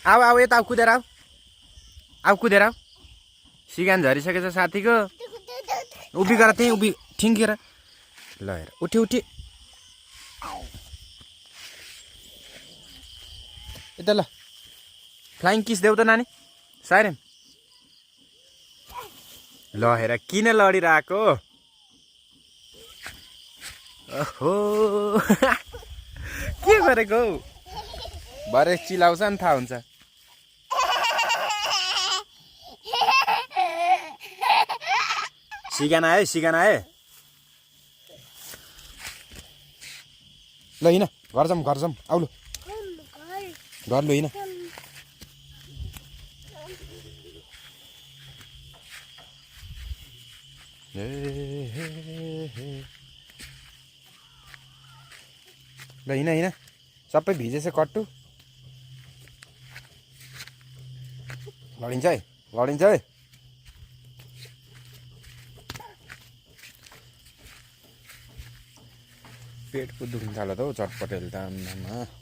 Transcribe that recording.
आऊ आऊ यता कुदेर आऊ आऊ कुदेर आऊ सिगान झरिसकेछ साथीको उभि गर त्यही उभि ठिङ्गेर ल हेर उठे उठे यता ल फ्लाइङ किस देऊ त नानी साइरेन ल हेर किन लडिरहेको ओहो के गरेको भरे चिलाउँछ नि थाहा हुन्छ सिगान आयो ल हिँड घर जाउँ आउलो घर लो हिँड ल हिँड सबै भिजेछ कट्टु लडिन्छ है पेट पो दुख्न थाल्यो त हौ चटपटेल त आम्मामा